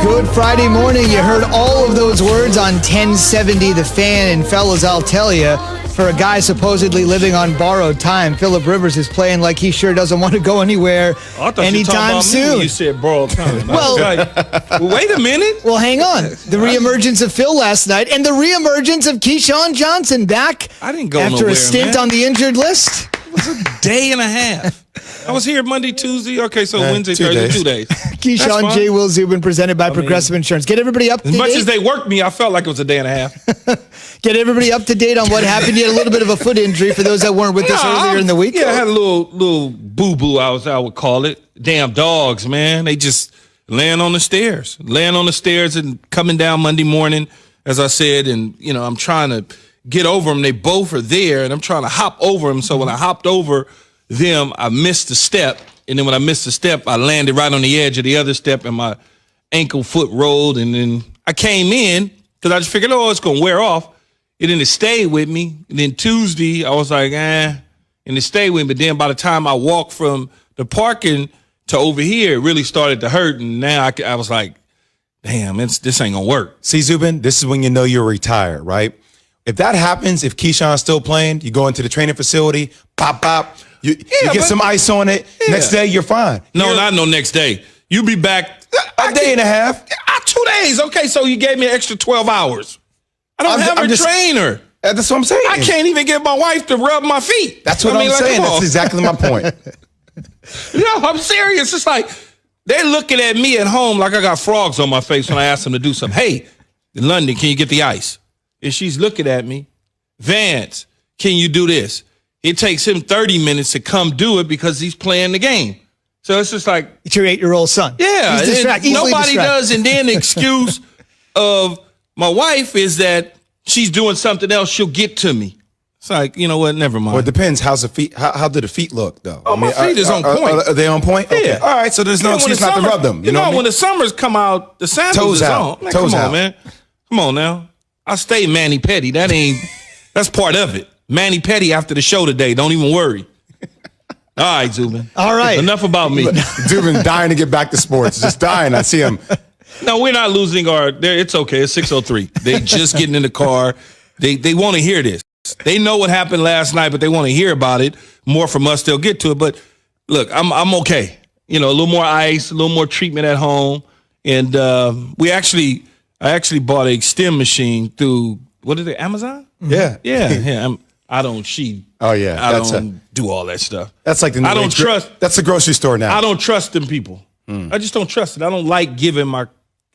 Good Friday morning. You heard all of those words on 1070 The Fan. And fellas, I'll tell you, for a guy supposedly living on borrowed time, Phillip Rivers is playing like he sure doesn't want to go anywhere anytime soon. You said borrowed time. Well, wait a minute. Well, hang on. The reemergence of Phil last night and the reemergence of Keyshawn Johnson back I didn't go after nowhere, a stint man. on the injured list. It was a day and a half. I was here Monday, Tuesday. Okay, so Wednesday, 2 Thursday, days. 2 days. Keyshawn J. Will Zubin presented by Progressive Insurance. Get everybody up to date. As much as they worked me, I felt like it was a day and a half. Get everybody up to date on what happened. You had a little bit of a foot injury for those that weren't with us earlier in the week. Yeah, I had a little boo-boo, I would call it. Damn dogs, man. They just laying on the stairs. Laying on the stairs and coming down Monday morning, as I said, and, I'm trying to get over them. They both are there, and I'm trying to hop over them. So when I hopped over them, I missed the step. And then when I missed the step, I landed right on the edge of the other step, and my ankle foot rolled. And then I came in because I just figured, it's going to wear off. And then it stayed with me. And then Tuesday, I was like, and it stayed with me. But then by the time I walked from the parking to over here, it really started to hurt. And now I was like, damn, this ain't going to work. See, Zubin, this is when you know you're retired, right? If that happens, if Keyshawn's still playing, you go into the training facility, pop. You get some ice on it. Yeah. Next day, you're fine. Not no next day. You be back a day and a half. 2 days. Okay, so you gave me an extra 12 hours. I don't have a trainer. That's what I'm saying. I can't even get my wife to rub my feet. That's what I'm saying. That's exactly my point. No, I'm serious. It's like they're looking at me at home like I got frogs on my face when I ask them to do something. Hey, in London, can you get the ice? And she's looking at me. Vance, can you do this? It takes him 30 minutes to come do it because he's playing the game. So it's just like... It's your 8-year-old son. Yeah. Nobody does. And then the excuse of my wife is that she's doing something else. She'll get to me. It's like, you know what? Never mind. Well, it depends. How's the feet? How do the feet look, though? My feet is on point. Are they on point? Yeah. Okay. All right. So there's no excuse not to rub them. You know what I mean? When the summers come out, the sandals is on. Man, come on, man. Come on now. I stay mani-pedi. That's part of it. Mani-pedi after the show today. Don't even worry. All right, Zubin. All right. Enough about me. Zubin dying to get back to sports. Just dying. I see him. No, we're not losing it's okay. It's 6:03. They just getting in the car. They want to hear this. They know what happened last night, but they want to hear about it. More from us, they'll get to it. But look, I'm okay. A little more ice, a little more treatment at home. And I actually bought a stem machine through, what is it, Amazon? Yeah. Yeah. I don't do all that stuff. That's like I don't trust. That's the grocery store now. I don't trust them people. I just don't trust it. I don't like giving my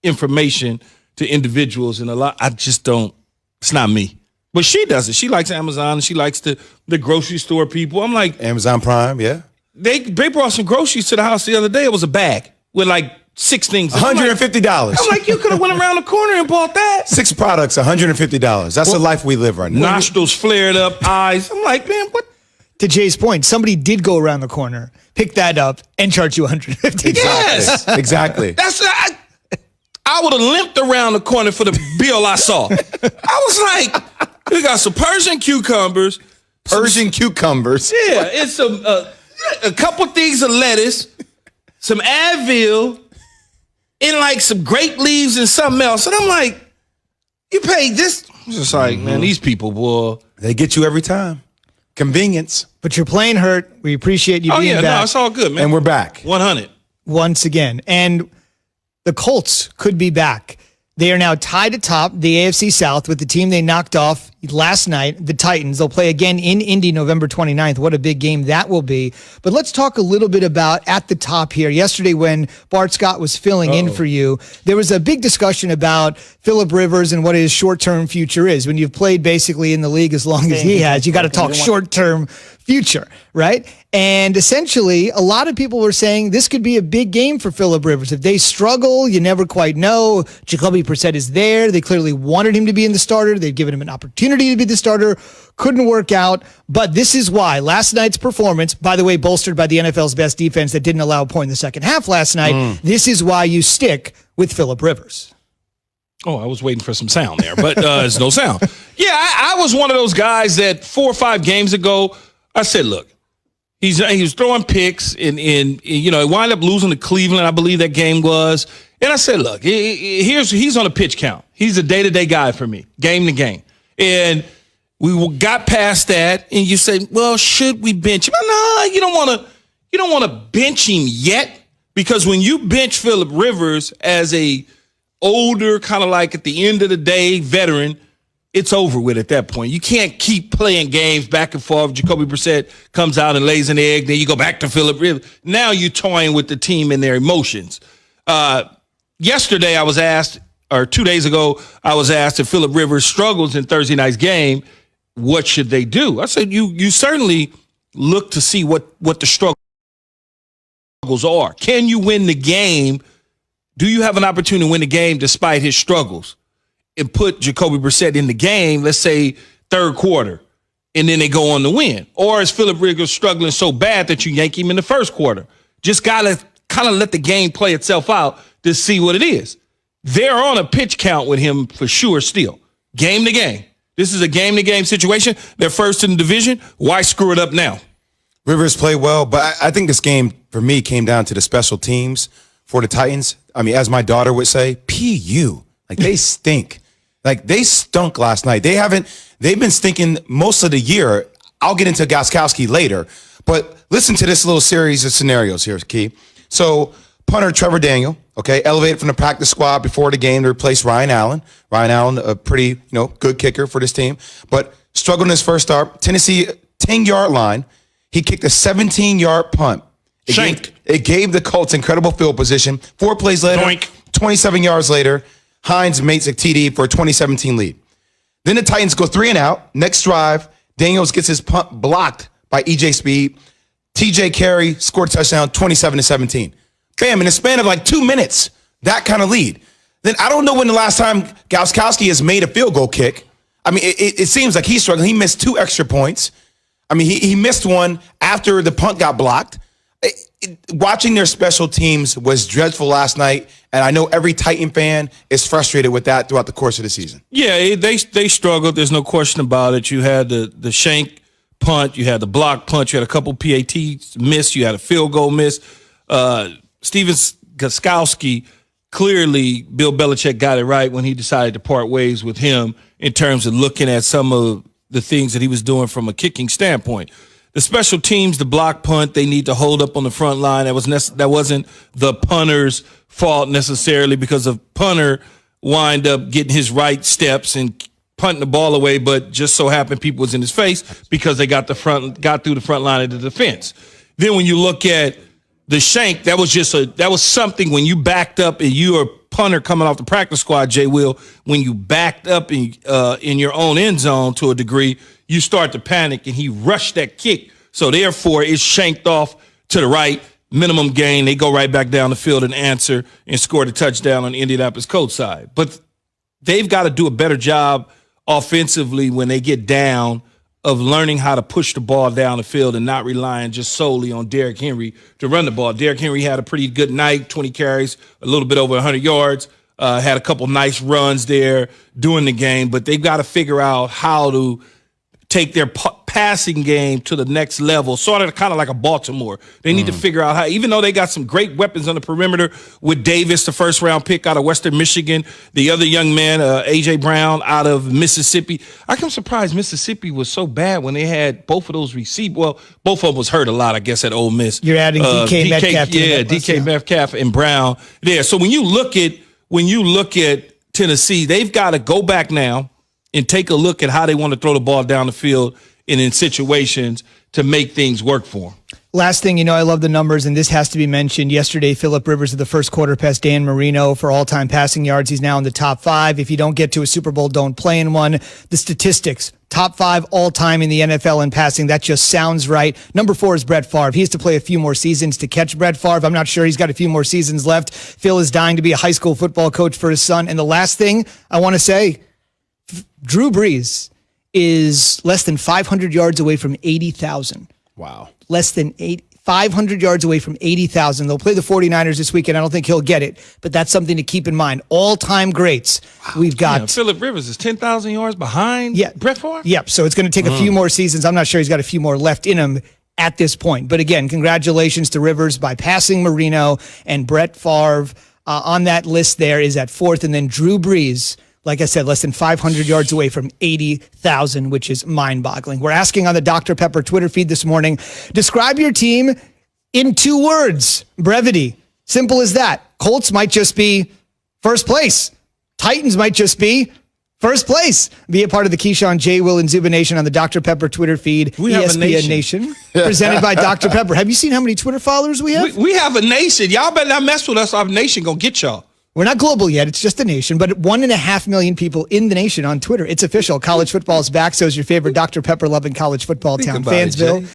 information to individuals, and I just don't. It's not me. But she does it. She likes Amazon, and she likes the grocery store people. I'm like, Amazon Prime, yeah. They brought some groceries to the house the other day. It was a bag with like 6 things. $150. I'm like, you could have went around the corner and bought that. 6 products, $150. That's the life we live right now. Nostrils flared up, eyes. I'm like, man, what? To Jay's point, somebody did go around the corner, pick that up, and charge you $150. Yes, exactly. I would have limped around the corner for the bill I saw. I was like, we got some Persian cucumbers. Cucumbers. Yeah, it's a couple things of lettuce, some Advil, and like some grape leaves and something else. And I'm like, you paid this? I'm just like, man, these people, boy. They get you every time. Convenience. But you're playing hurt. We appreciate you being back. No, it's all good, man. And we're back. 100. Once again. And the Colts could be back. They are now tied atop the AFC South with the team they knocked off last night, the Titans. They'll play again in Indy November 29th. What a big game that will be. But let's talk a little bit about at the top here. Yesterday when Bart Scott was filling in for you, there was a big discussion about Phillip Rivers and what his short-term future is. When you've played basically in the league as long as he has, you got to talk short-term future, right? And essentially, a lot of people were saying this could be a big game for Phillip Rivers. If they struggle, you never quite know. Jacoby Brissett is there. They clearly wanted him to be in the starter. They've given him an opportunity to be the starter. Couldn't work out. But this is why last night's performance, by the way, bolstered by the NFL's best defense that didn't allow a point in the second half last night, this is why you stick with Phillip Rivers. Oh, I was waiting for some sound there, but there's no sound. Yeah, I was one of those guys that 4 or 5 games ago, I said, look, he was throwing picks, and it wound up losing to Cleveland, I believe that game was. And I said, look, he's on a pitch count. He's a day-to-day guy for me, game to game. And we got past that, and you say, well, should we bench him? No, you don't want to bench him yet, because when you bench Phillip Rivers as a older, kind of like at the end of the day veteran, it's over with at that point. You can't keep playing games back and forth. Jacoby Brissett comes out and lays an egg, then you go back to Phillip Rivers. Now you're toying with the team and their emotions. Yesterday I was asked, or 2 days ago, I was asked if Phillip Rivers struggles in Thursday night's game, what should they do? I said, you certainly look to see what the struggles are. Can you win the game? Do you have an opportunity to win the game despite his struggles? And put Jacoby Brissett in the game, let's say third quarter, and then they go on to win. Or is Phillip Rivers struggling so bad that you yank him in the first quarter? Just got to kind of let the game play itself out to see what it is. They're on a pitch count with him for sure still. Game to game. This is a game-to-game situation. They're first in the division. Why screw it up now? Rivers played well, but I think this game, for me, came down to the special teams for the Titans. I mean, as my daughter would say, PU. Like, they stink. Like, they stunk last night. They've been stinking most of the year. I'll get into Gostkowski later. But listen to this little series of scenarios here, Key. So, punter Trevor Daniel, okay, elevated from the practice squad before the game to replace Ryan Allen. Ryan Allen, a pretty, good kicker for this team, but struggled in his first start. Tennessee 10-yard line. He kicked a 17-yard punt. It gave the Colts incredible field position. 4 plays later, Doink. 27 yards later, Hines makes a TD for a 2017 lead. Then the Titans go 3 and out. Next drive, Daniels gets his punt blocked by EJ Speed. TJ Carey scored a touchdown, 27-17. Bam, in the span of like 2 minutes, that kind of lead. Then I don't know when the last time Gostkowski has made a field goal kick. I mean, it seems like he's struggling. He missed 2 extra points. I mean, he missed one after the punt got blocked. Watching their special teams was dreadful last night, and I know every Titan fan is frustrated with that throughout the course of the season. Yeah, they struggled. There's no question about it. You had the shank punt, you had the block punt, you had a couple PATs miss, you had a field goal miss. Steven Gostkowski, clearly Bill Belichick got it right when he decided to part ways with him in terms of looking at some of the things that he was doing from a kicking standpoint. The special teams, the block punt, they need to hold up on the front line. That wasn't the punter's fault necessarily, because the punter wind up getting his right steps and punting the ball away, but just so happened people was in his face because they got through the front line of the defense. Then when you look at the shank, that was something when you backed up and you were a punter coming off the practice squad, Jay Will, when you backed up in your own end zone to a degree, you start to panic, and he rushed that kick. So therefore, it's shanked off to the right, minimum gain. They go right back down the field and answer and scored a touchdown on the Indianapolis Colts side. But they've got to do a better job offensively when they get down of learning how to push the ball down the field and not relying just solely on Derrick Henry to run the ball. Derrick Henry had a pretty good night, 20 carries, a little bit over 100 yards, had a couple nice runs there during the game, but they've got to figure out how to take their passing game to the next level, sort of kind of like a Baltimore. They need to figure out how, even though they got some great weapons on the perimeter with Davis, the first-round pick out of Western Michigan, the other young man, A.J. Brown, out of Mississippi. I'm surprised Mississippi was so bad when they had both of those receivers. Well, both of them was hurt a lot, I guess, at Ole Miss. You're adding DK Metcalf. Yeah, DK Metcalf and Brown there. So when you look at Tennessee, they've got to go back now and take a look at how they want to throw the ball down the field and in situations to make things work for them. Last thing, I love the numbers, and this has to be mentioned. Yesterday, Phillip Rivers of the first quarter passed Dan Marino for all-time passing yards. He's now in the top 5. If you don't get to a Super Bowl, don't play in one. The statistics, top 5 all-time in the NFL in passing. That just sounds right. Number 4 is Brett Favre. He has to play a few more seasons to catch Brett Favre. I'm not sure he's got a few more seasons left. Phil is dying to be a high school football coach for his son. And the last thing I want to say, Drew Brees is less than 500 yards away from 80,000. Wow. Less than 500 yards away from 80,000. They'll play the 49ers this weekend. I don't think he'll get it, but that's something to keep in mind. All-time greats. Wow. We've got Phillip Rivers is 10,000 yards behind Brett Favre? Yep, so it's going to take a few more seasons. I'm not sure he's got a few more left in him at this point. But again, congratulations to Rivers by passing Marino and Brett Favre. on that list there is at 4th. And then Drew Brees, like I said, less than 500 yards away from 80,000, which is mind-boggling. We're asking on the Dr. Pepper Twitter feed this morning, describe your team in 2 words. Brevity. Simple as that. Colts might just be first place. Titans might just be first place. Be a part of the Keyshawn, J. Will, and Zuba Nation on the Dr. Pepper Twitter feed. We have a ESPN Nation. Presented by Dr. Pepper. Have you seen how many Twitter followers we have? We have a nation. Y'all better not mess with us. Our nation gonna get y'all. We're not global yet. It's just a nation, but 1.5 million people in the nation on Twitter. It's official. College football is back. So is your favorite Dr. Pepper loving college football town, Fansville.